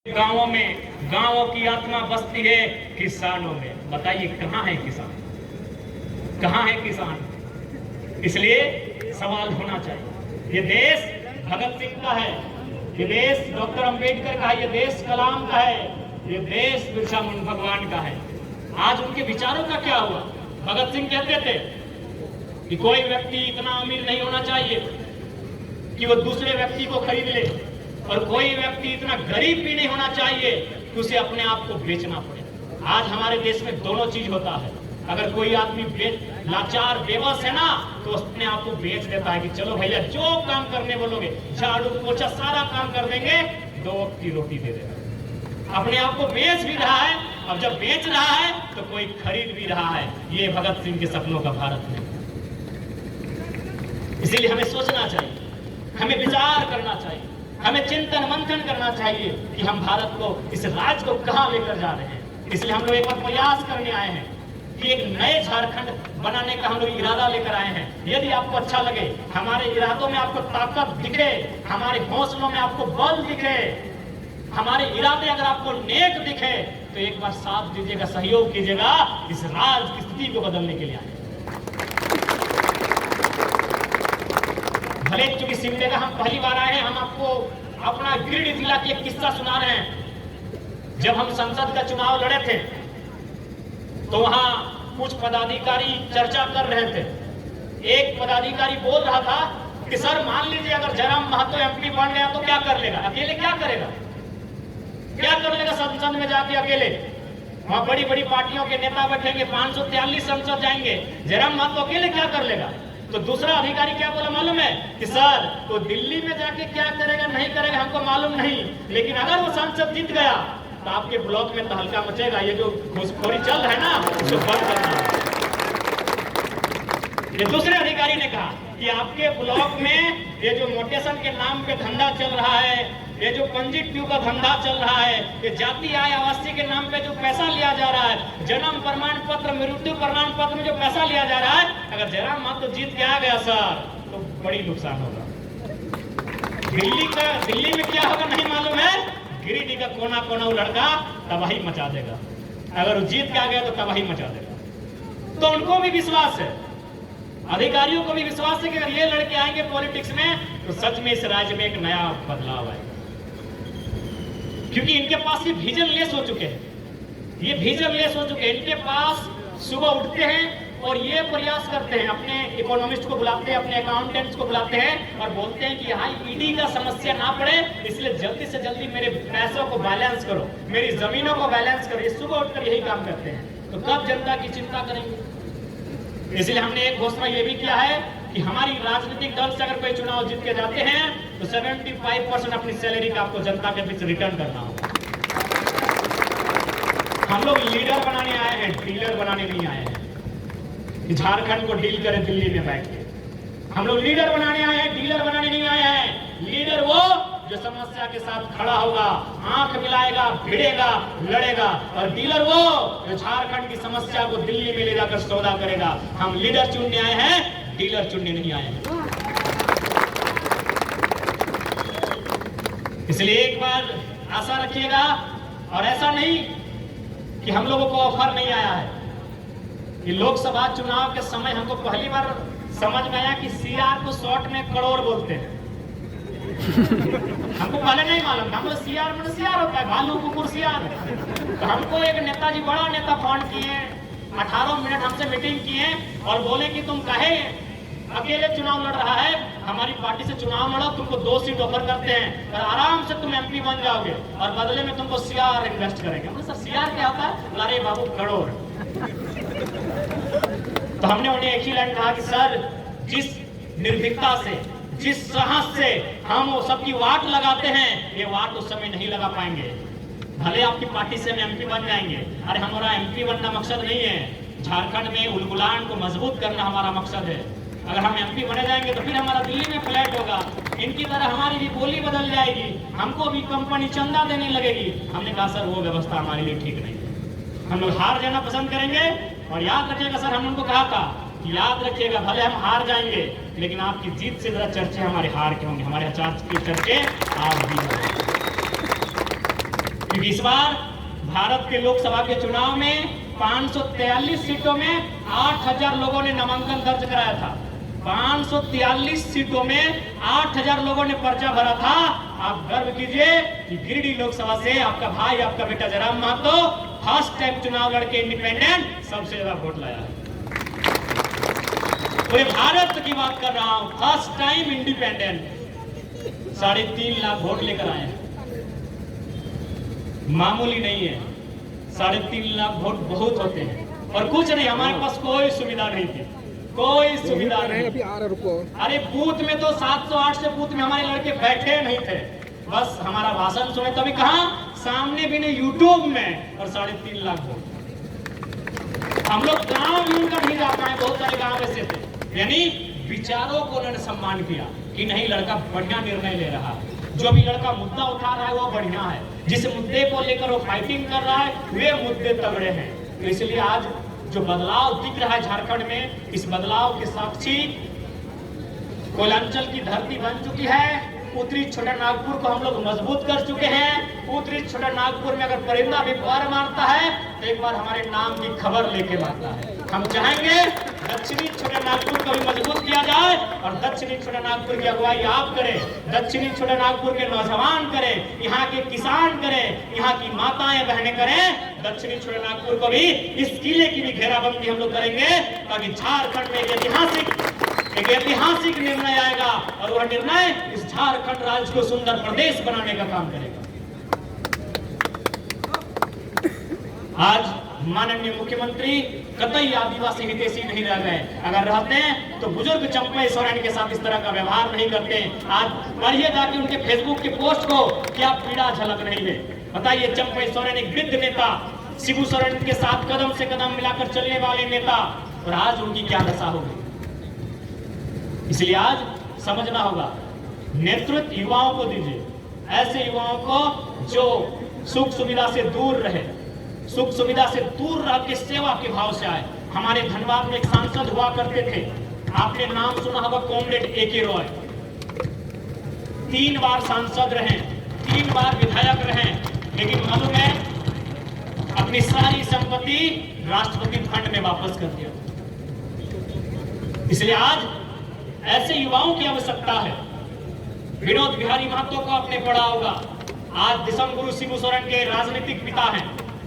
गांवों में गांवों की आत्मा बसती है किसानों में। बताइए कहां है किसान, कहां है किसान? इसलिए सवाल होना चाहिए। ये देश भगत सिंह का है, ये देश डॉक्टर अंबेडकर का है, ये देश कलाम का है, ये देश बिरसा मुंडा भगवान का है। आज उनके विचारों का क्या हुआ? भगत सिंह कहते थे कि कोई व्यक्ति इतना अमीर नहीं होना चाहिए कि वो दूसरे व्यक्ति को खरीद ले, और कोई व्यक्ति इतना गरीब भी नहीं होना चाहिए कि उसे अपने आप को बेचना पड़े। आज हमारे देश में दोनों चीज होता है। अगर कोई आदमी लाचार बेबस है ना, तो अपने आप को बेच देता है कि चलो भैया जो काम करने बोलोगे, झाड़ू पोछा सारा काम कर देंगे, 2 वक्त की रोटी दे देगा। अपने आप को बेच भी रहा है, और जब बेच रहा है तो कोई खरीद भी रहा है। ये भगत सिंह के सपनों का भारत है। इसीलिए हमें सोचना चाहिए, हमें विचार करना चाहिए, हमें चिंतन मंथन करना चाहिए कि हम भारत को, इस राज्य को कहां लेकर जा रहे हैं। इसलिए हम लोग एक बार प्रयास करने आए हैं कि एक नए झारखंड बनाने का हम लोग इरादा लेकर आए हैं। यदि आपको अच्छा लगे, हमारे इरादों में आपको ताकत दिखे, हमारे हौसलों में आपको बल दिखे, हमारे इरादे अगर आपको नेक दिखे, तो एक बार साथ दीजिएगा, सहयोग कीजिएगा, इस राज्य की स्थिति को बदलने के लिए आए। भले चूंकि सिमडेगा हम पहली बार आए हैं, हम आपको अपना गिरिडीह जिला की एक किस्सा सुना रहे हैं। जब हम संसद का चुनाव लड़े थे तो वहां कुछ पदाधिकारी चर्चा कर रहे थे। एक पदाधिकारी बोल रहा था कि सर मान लीजिए अगर जयराम महतो एमपी बन गया तो क्या कर लेगा? अकेले क्या करेगा? क्या कर लेगा संसद में जाके अकेले? वहां बड़ी बड़ी पार्टियों के नेता बैठेंगे, 543 संसद जाएंगे, जयराम महतो अकेले क्या कर लेगा? तो दूसरा अधिकारी क्या बोला मालूम है कि सर तो दिल्ली में जाके क्या करेगा नहीं करेगा हमको मालूम नहीं, लेकिन अगर वो सांसद जीत गया तो आपके ब्लॉक में तहलका मचेगा। ये जो घूसखोरी चल रहा है ना, उसको बंद करना है। ये दूसरे अधिकारी ने कहा कि आपके ब्लॉक में ये जो मोटेशन के नाम पे धंधा चल रहा है, ये जो पंजी ट्यूब का धंधा चल रहा है, ये जाति आय आवासीय के नाम पे जो पैसा लिया जा रहा है, जन्म प्रमाण पत्र मृत्यु प्रमाण पत्र में जो पैसा लिया जा रहा है, अगर जयराम महतो जीत के आ गया सर तो बड़ी नुकसान होगा। दिल्ली में क्या होगा नहीं मालूम है, गिरिडीह का कोना कोना वो लड़का तबाही मचा देगा। अगर वो जीत के आ गया तो तबाही मचा देगा। तो उनको भी विश्वास है, अधिकारियों को भी विश्वास है कि अगर ये लड़के आएंगे पॉलिटिक्स में तो सच में इस राज्य में एक नया बदलाव आएगा। क्योंकि इनके पास ये विजन लेस हो चुके हैं, ये विजन लेस हो चुके हैं। इनके पास सुबह उठते हैं और ये प्रयास करते हैं, अपने इकोनॉमिस्ट को बुलाते हैं, अपने अकाउंटेंट्स को बुलाते हैं और बोलते हैं कि यहाँ ईडी का समस्या ना पड़े, इसलिए जल्दी से जल्दी मेरे पैसों को बैलेंस करो, मेरी जमीनों को बैलेंस करो। ये सुबह उठकर यही काम करते हैं। तो कब जनता की चिंता करेंगे? इसलिए हमने एक घोषणा ये भी किया है कि हमारी राजनीतिक दल से अगर कोई चुनाव जीत के जाते हैं तो 75% अपनी सैलरी का आपको जनता के बीच रिटर्न करना होगा। हम लोग लीडर बनाने आए हैं, डीलर बनाने नहीं आए हैं कि झारखंड को डील करें दिल्ली में बैठ के। हम लोग लीडर बनाने आए हैं, डीलर बनाने नहीं आए हैं। लीडर वो जो समस्या के साथ खड़ा होगा, आंख मिलाएगा, भिड़ेगा, लड़ेगा, और डीलर वो जो झारखंड की समस्या को दिल्ली में ले जाकर सौदा करेगा। हम लीडर चुनने आए हैं, डीलर चुनने नहीं आए हैं। इसलिए एक बार आशा रखिएगा, और ऐसा नहीं कि हम लोगों को ऑफर नहीं आया है। कि लोकसभा चुनाव के समय हमको पहली बार समझ में आया कि सीआर को शॉर्ट में करोड़ बोलते हैं। हमको पहले नहीं मालूम था, हमको सीआर मतलब सीआर होता है, भालू कुकुर सीआर। तो हमको एक नेताजी, बड़ा नेता फोन किए, 18 मिनट हमसे मीटिंग किए और बोले कि तुम कहे अकेले चुनाव लड़ रहा है, हमारी पार्टी से चुनाव लड़ो, तुमको 2 सीट ऑफर करते हैं और आराम से तुम एमपी बन जाओगे और बदले में तुमको सीआर इन्वेस्ट करेंगे। मतलब सर सीआर क्या होता है? अरे बाबू करोड़। तो हमने उन्हें एक ही लाइन कहा कि सर जिस निर्भीकता से, जिस साहस से हम वो सबकी वाट लगाते हैं, ये वाट उस समय नहीं लगा पाएंगे। भले आपकी पार्टी से हम एमपी बन जाएंगे, अरे हमारा एमपी बनना मकसद नहीं है। झारखंड में उलगुलान को मजबूत करना हमारा मकसद है। अगर हम एमपी बने जाएंगे तो फिर हमारा दिल्ली में फ्लैट होगा, इनकी तरह हमारी भी बोली बदल जाएगी, हमको भी कंपनी चंदा देने लगेगी। हमने कहा सर वो व्यवस्था हमारे लिए ठीक नहीं है, हम लोग हार जाना पसंद करेंगे। और याद रखिएगा सर, हमने उनको कहा था कि याद रखिएगा भले हम हार जाएंगे, लेकिन आपकी जीत से ज्यादा चर्चे हमारे हार के होंगे, हमारे चर्चे आज भी होंगे। क्योंकि इस बार भारत के लोकसभा के चुनाव में 543 सीटों में 8000 लोगों ने नामांकन दर्ज कराया था। 543 सीटों में 8000 लोगों ने पर्चा भरा था। आप गर्व कीजिए कि गिरिडीह लोकसभा से आपका भाई, आपका बेटा जयराम महतो फर्स्ट टाइम चुनाव लड़के इंडिपेंडेंट सबसे ज्यादा वोट लाया है। पूरे भारत की बात कर रहा हूं, first time independent 3.5 lakh vote लेकर आए हैं। मामूली नहीं है, 3.5 लाख वोट बहुत होते हैं। और कुछ नहीं, हमारे पास कोई सुविधा नहीं थी, कोई सुविधा नहीं। अरे बूथ में तो 708 से बूथ में हमारे लड़के बैठे नहीं थे, बस हमारा भाषण सुने। तभी कहा सामने भी नहीं, यूट्यूब में, और 3.5 लाख वोट। हम लोग गांव में उनका नहीं जा पाए, बहुत सारे गांव ऐसे थे। यानी विचारों को उन्होंने सम्मान किया कि नहीं, लड़का बढ़िया निर्णय ले रहा है, जो भी लड़का मुद्दा उठा रहा है वो बढ़िया है, जिस मुद्दे को लेकर वो फाइटिंग कर रहा है वे मुद्दे तगड़े हैं। तो इसलिए आज जो बदलाव दिख रहा है झारखंड में, इस बदलाव के साक्षी कोयलांचल की धरती बन चुकी है। उत्तरी छोटा नागपुर को हम लोग मजबूत कर चुके हैं। उत्तरी छोटा नागपुर में अगर परिंदा भी पर मारता है तो एक बार हमारे नाम की खबर लेके मारता है। हम चाहेंगे दक्षिणी छोटा नागपुर को भी मजबूत किया जाए, और दक्षिणी छोटा नागपुर की अगुवाई आप करें, दक्षिणी छोटा नागपुर के नौजवान करें, यहाँ के किसान करें, यहाँ की माताएं बहनें करें। दक्षिणी छोटा नागपुर को भी, इस किले की भी घेराबंदी हम लोग करेंगे, ताकि झारखंड में एक ऐतिहासिक निर्णय आएगा, और वह निर्णय इस झारखंड राज्य को सुंदर प्रदेश बनाने का काम करेगा। आज माननीय मुख्यमंत्री कतई आदिवासी हितैषी नहीं रह गए। अगर रहते हैं तो बुजुर्ग चंपई सोरेन के साथ इस तरह का व्यवहार नहीं करते। आज पढ़िए जाके उनके फेसबुक के पोस्ट को, क्या पीड़ा झलक रही है। बताइए, चंपई सोरेन एक वृद्ध नेता, शिबू सोरेन के साथ कदम से कदम मिलाकर चलने वाले नेता, और आज उनकी क्या दशा होगी। इसलिए आज समझना होगा, नेतृत्व युवाओं को दीजिए, ऐसे युवाओं को जो सुख सुविधा से दूर रहे, सुख सुविधा से दूर रह के सेवा के भाव से आए। हमारे धनबाद में एक सांसद हुआ करते थे, आपने नाम सुना होगा, कॉमरेड AK रॉय। 3 बार सांसद रहे, 3 बार विधायक रहे, लेकिन मालूम है अपनी सारी संपत्ति राष्ट्रपति फंड में वापस कर दिया। इसलिए आज ऐसे युवाओं की आवश्यकता है। विनोद बिहारी महतो को आपने पढ़ा होगा, आज दिसम गुरु शिबू सोरेन के राजनीतिक पिता हैं।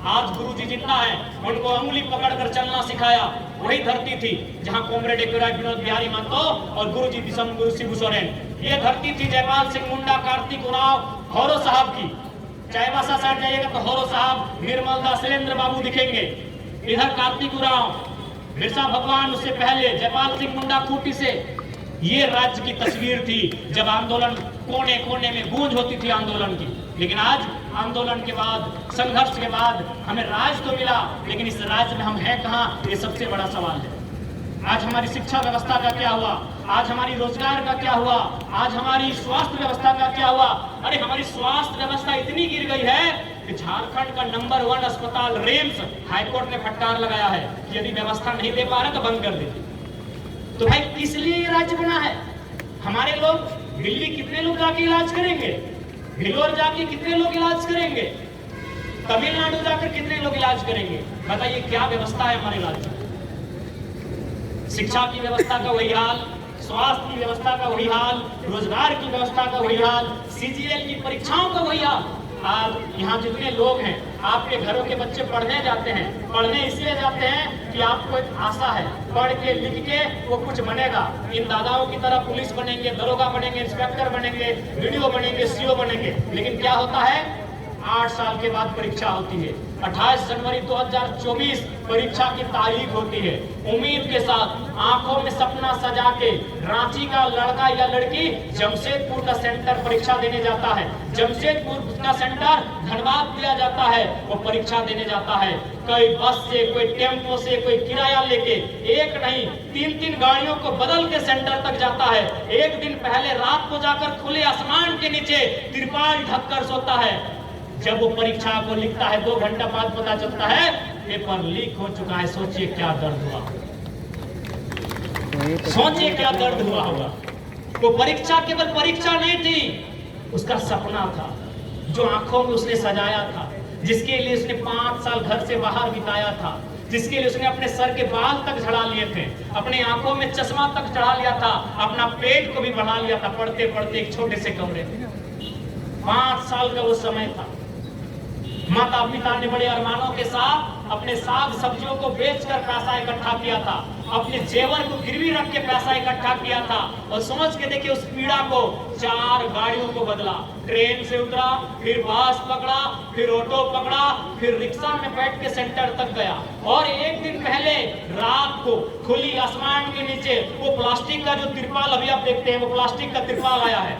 आज गुरुजी जिंदा है, उनको अंगुली पकड़कर चलना सिखाया वही धरती थी जहां कॉमरेड AK रॉय, विनोद बिहारी महतो और गुरुजी दिसम गुरु शिबू सोरेन। ये धरती थी जयपाल सिंह मुंडा, कार्तिक उरांव, हौरो साहब की। चाईबासा साइड जाइएगा तो हौरो साहब, निर्मल दास, शैलेंद्र बाबू दिखेंगे। इधर कार्तिक उरांव, बिरसा भगवान, उससे पहले जयपाल सिंह मुंडा खूंटी से। ये राज्य की तस्वीर थी जब आंदोलन कोने कोने में गूंज होती थी आंदोलन की। लेकिन आज आंदोलन के बाद, संघर्ष के बाद हमें राज तो मिला, लेकिन इस राज्य में हम हैं कहाँ, ये सबसे बड़ा सवाल है। आज हमारी शिक्षा व्यवस्था का क्या हुआ, आज हमारी रोजगार का क्या हुआ, आज हमारी स्वास्थ्य व्यवस्था का क्या हुआ। अरे हमारी स्वास्थ्य व्यवस्था इतनी गिर गई है कि झारखंड का नंबर 1 अस्पताल रिम्स हाईकोर्ट ने फटकार लगाया है कि यदि व्यवस्था नहीं दे पा रहे तो बंद कर दीजिए। तो भाई किस लिए ये राज्य बना है। हमारे लोग दिल्ली कितने लोग जाके इलाज करेंगे, भिलोर जाके कितने लोग इलाज करेंगे, तमिलनाडु जाकर कितने लोग इलाज करेंगे। बताइए क्या व्यवस्था है हमारे राज्य में। शिक्षा की व्यवस्था का वही हाल, स्वास्थ्य की व्यवस्था का वही हाल, रोजगार की व्यवस्था का वही हाल, CGL की परीक्षाओं का वही हाल। आज यहाँ जितने लोग हैं, आपके घरों के बच्चे पढ़ने जाते हैं, पढ़ने इसलिए जाते हैं कि आपको एक आशा है, पढ़ के लिख के वो कुछ बनेगा। इन दादाओं की तरह पुलिस बनेंगे, दरोगा बनेंगे, इंस्पेक्टर बनेंगे, BDO बनेंगे, CO बनेंगे। लेकिन क्या होता है, 8 साल के बाद परीक्षा होती है। 28 जनवरी 2024 परीक्षा की तारीख होती है। उम्मीद के साथ आंखों में सपना सजा के रांची का लड़का या लड़की जमशेदपुर का सेंटर परीक्षा देने जाता है, जमशेदपुर का सेंटर धनबाद दिया जाता है, वो परीक्षा देने जाता है। कोई बस से, कोई टेम्पो से, कोई किराया लेके, एक नहीं 3-3 गाड़ियों को बदल के सेंटर तक जाता है। एक दिन पहले रात को जाकर खुले आसमान के नीचे तिरपाल ढककर सोता है। जब वो परीक्षा को लिखता है 2 घंटा बाद पता चलता है पेपर लीक हो चुका है। सोचिए क्या दर्द हुआ, सोचिए क्या दर्द हुआ होगा। तो परीक्षा केवल परीक्षा नहीं थी, उसका सपना था जो आंखों में उसने सजाया था। जिसके लिए उसने 5 साल घर से बाहर बिताया था, जिसके लिए उसने अपने सर के बाल तक झड़ा लिए थे, अपने आंखों में चश्मा तक चढ़ा लिया था, अपना पेट को भी बढ़ा लिया था पढ़ते पढ़ते एक छोटे से कमरे में। 5 साल का वो समय था। माता पिता ने बड़े अरमानों के साथ अपने साग सब्जियों को बेचकर पैसा इकट्ठा किया था, अपने जेवर को गिरवी रख के पैसा इकट्ठा किया था, और समझ के देखिए उस पीड़ा को 4 गाड़ियों को बदला। ट्रेन से उतरा, फिर बस पकड़ा, फिर ऑटो पकड़ा, फिर रिक्शा में बैठ के सेंटर तक गया। और एक दिन पहले रात को खुली आसमान के नीचे वो प्लास्टिक का जो तिरपाल अभी आप देखते हैं, वो प्लास्टिक का तिरपाल आया है।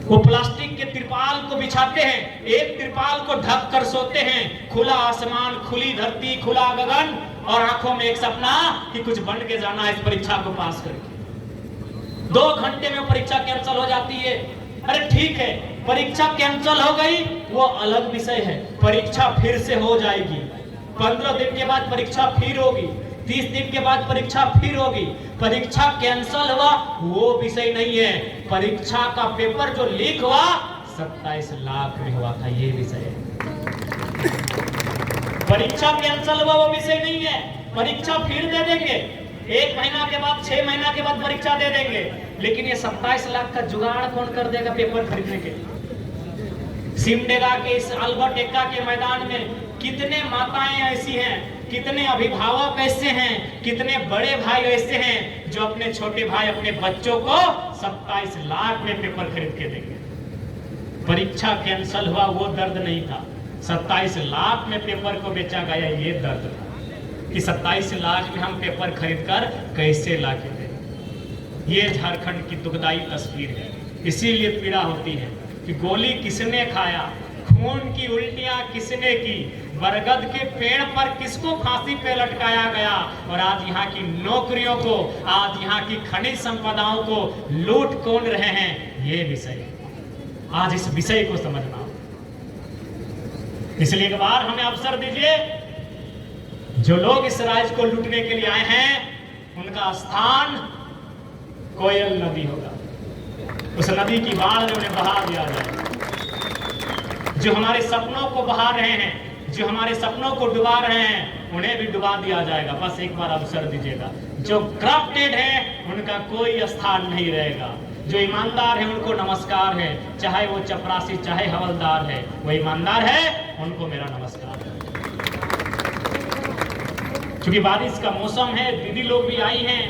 वो प्लास्टिक के तिरपाल को बिछाते हैं, एक तिरपाल को ढक कर सोते हैं। खुला आसमान, खुली धरती, खुला गगन, और आंखों में एक सपना कि कुछ बन के जाना है इस परीक्षा को पास करके। 2 घंटे में परीक्षा कैंसिल हो जाती है। अरे ठीक है, परीक्षा कैंसिल हो गई वो अलग विषय है, परीक्षा फिर से हो जाएगी। 15 दिन के बाद परीक्षा फिर होगी, 30 दिन के बाद परीक्षा फिर होगी। परीक्षा कैंसिल हुआ वो विषय नहीं है, परीक्षा का पेपर जो लीक हुआ 27 लाख में हुआ था, ये विषय है। परीक्षा कैंसिल हुआ वो विषय नहीं है, परीक्षा फिर दे देंगे, 1 महीना के बाद, 6 महीना के बाद परीक्षा दे देंगे। लेकिन ये 27 लाख का जुगाड़ कौन कर देगा पेपर खरीदने के? सिमडेगा के इस अल्बर्ट एक्का के मैदान में कितने माताएं ऐसी हैं, कितने अभिभावक ऐसे हैं, कितने बड़े भाई ऐसे हैं जो अपने छोटे भाई, अपने बच्चों को 27 लाख में पेपर खरीद के देंगे। परीक्षा कैंसिल हुआ वो दर्द नहीं था, 27 लाख में पेपर को बेचा गया ये दर्द था कि 27 लाख में हम पेपर खरीद कर कैसे ला के दें। ये झारखंड की दुखदाई तस्वीर है। इसीलिए पीड़ा होती है कि गोली किसने खाया, खून की उल्टियां किसने की, बरगद के पेड़ पर किसको फांसी पे लटकाया गया, और आज यहाँ की नौकरियों को, आज यहाँ की खनिज संपदाओं को लूट कौन रहे हैं, ये विषय। आज इस विषय को समझना, इसलिए एक बार हमें अवसर दीजिए। जो लोग इस राज्य को लूटने के लिए आए हैं उनका स्थान कोयल नदी होगा, उस नदी की बाढ़ में उन्हें बहा दिया जाए। जो हमारे सपनों को बहा रहे हैं, जो हमारे सपनों को डुबा रहे हैं, उन्हें भी डुबा दिया जाएगा। बस एक बार अवसर दीजिएगा। जो करप्टेड है उनका कोई स्थान नहीं रहेगा, जो ईमानदार है उनको नमस्कार है, चाहे वो चपरासी चाहे हवलदार है, वो ईमानदार है उनको मेरा नमस्कार है। क्योंकि बारिश का मौसम है, दीदी लोग भी आई हैं,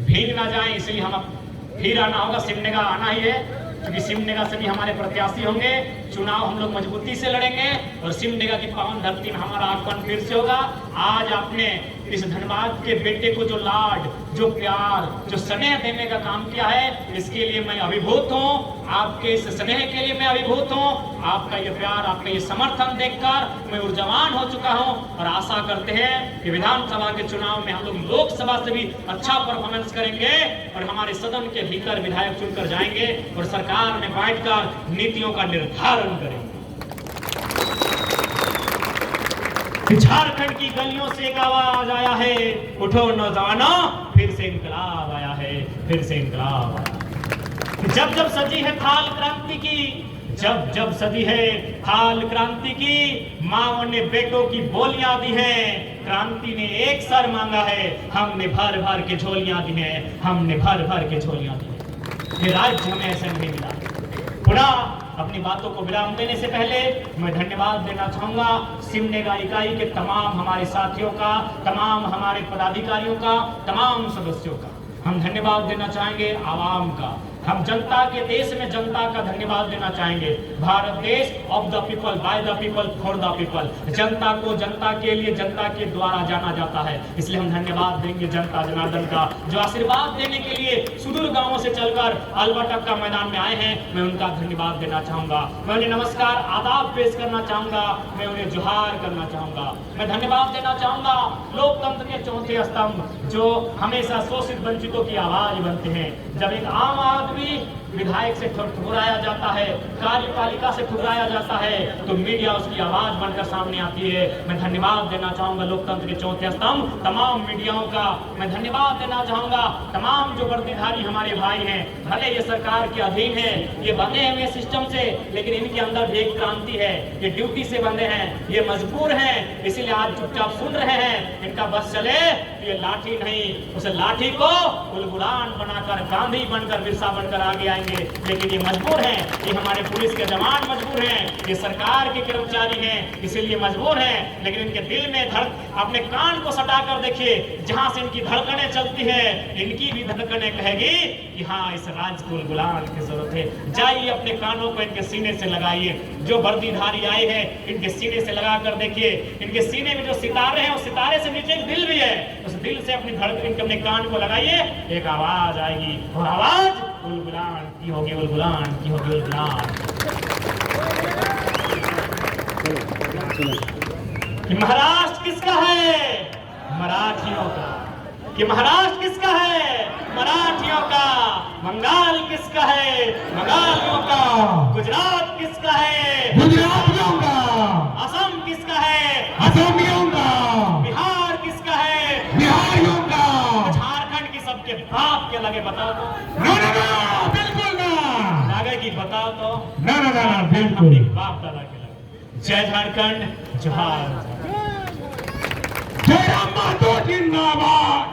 भीग ना जाए, इसलिए हम फिर आना होगा। सिमडेगा आना ही है, क्योंकि सिमडेगा से भी हमारे प्रत्याशी होंगे। चुनाव हम लोग मजबूती से लड़ेंगे और सिमडेगा की पावन धरती में हमारा आगमन फिर से होगा। आज आपने इस धनबाद के बेटे को जो लाड, जो प्यार, जो स्नेह देने का काम किया है, इसके लिए मैं अभिभूत हूँ। आपके इस स्नेह के लिए मैं अभिभूत हूँ। आपका ये प्यार, आपका ये समर्थन देखकर मैं ऊर्जावान हो चुका हूँ और आशा करते हैं कि विधानसभा के चुनाव में हम लोग लोकसभा से भी अच्छा परफॉर्मेंस करेंगे और हमारे सदन के भीतर विधायक चुनकर जाएंगे और सरकार में बैठकर नीतियों का निर्धारण करेंगे। झारखंड की गलियों से एक आवाज आया है, उठो नौजवानों, फिर से इंकलाब आया है, फिर से इंकलाब आया। जब जब सजी है थाल क्रांति की, जब जब सजी है थाल क्रांति की, माओ ने बेटों की बोलियां दी हैं। क्रांति ने एक सर मांगा है, हमने भर भर के झोलियां दी हैं, हमने भर भर के झोलियां दी हैं। ये राज्य हमें ऐसे नहीं मिला। पुनः अपनी बातों को विराम देने से पहले मैं धन्यवाद देना चाहूंगा सिमडेगा इकाई के तमाम हमारे साथियों का, तमाम हमारे पदाधिकारियों का, तमाम सदस्यों का। हम धन्यवाद देना चाहेंगे आवाम का, हम जनता के देश में जनता का धन्यवाद देना चाहेंगे। भारत देश of the people, by the people, for the people. जनता को जनता के लिए, जनता के द्वारा जाना जाता है, इसलिए हम धन्यवाद देंगे जनता जनार्दन का, जो आशीर्वाद देने के लिए सुदूर गांवों से चलकर अल्बर्ट एक्का मैदान में आए हैं। मैं उनका धन्यवाद देना चाहूंगा, मैं उन्हें नमस्कार आदाब पेश करना चाहूंगा, मैं उन्हें जोहार करना चाहूंगा। मैं धन्यवाद देना चाहूंगा लोकतंत्र के चौथे स्तंभ, जो हमेशा शोषित वंचितों की आवाज बनते हैं। जब एक आम आदमी विधायक से ठुकराया जाता है, कार्यपालिका से ठुकराया जाता है, तो मीडिया उसकी आवाज बनकर सामने आती है। मैं धन्यवाद देना चाहूंगा लोकतंत्र के चौथे स्तंभ तमाम मीडियाओं का। मैं धन्यवाद देना चाहूंगा तमाम जो वर्दीधारी हमारे भाई हैं, भले ये सरकार के अधीन है, ये बंधे हुए सिस्टम से, लेकिन इनके अंदर भी एक क्रांति है। ये ड्यूटी से बंधे हैं, ये मजबूर हैं, इसीलिए आज चुपचाप सुन रहे हैं। इनका बस चले ये लाठी नहीं, उस लाठी को गुलगुलान बनाकर, गांधी बनकर, बिरसा बनकर आगे आएंगे। लेकिन ये मजबूर हैं, ये हमारे पुलिस के जवान मजबूर हैं, ये सरकार के कर्मचारी हैं, इसीलिए मजबूर हैं। लेकिन इनके दिल में अपने कान को सटा कर देखिए, जहां से इनकी धड़कनें चलती है, इनकी भी धड़कनें कहेगी कि हाँ, इस राज्य को गुलाम की जरूरत है। जाइए अपने कानों को इनके सीने से लगाइए, जो वर्दीधारी आए हैं इनके सीने से लगा कर देखिए, इनके सीने में जो सितारे हैं, उस सितारे से नीचे एक दिल भी है, उस दिल से अपनी धड़कन, अपने कान को लगाइए, एक आवाज आएगी, और आवाज गुलगुलान की होगी, गुलगुलान की होगी, गुलगुलान। कि महाराष्ट्र किसका है? मराठियों का। कि महाराष्ट्र किसका है? मराठियों का। बंगाल किसका है? बंगालियों का। गुजरात किसका है? गुजरातियों का। असम किसका है? असमियों का। बिहार किसका है? बिहारियों का। झारखंड की सबके बाप क्या लगे बताओ तो? ना ना ना, बिल्कुल ना। लगे कि बताओ तो? ना ना ना, बिल्कुल। बाप दादा के लगे। जय झारखंड, जोहार। जय राम मातो जिंदाबाद।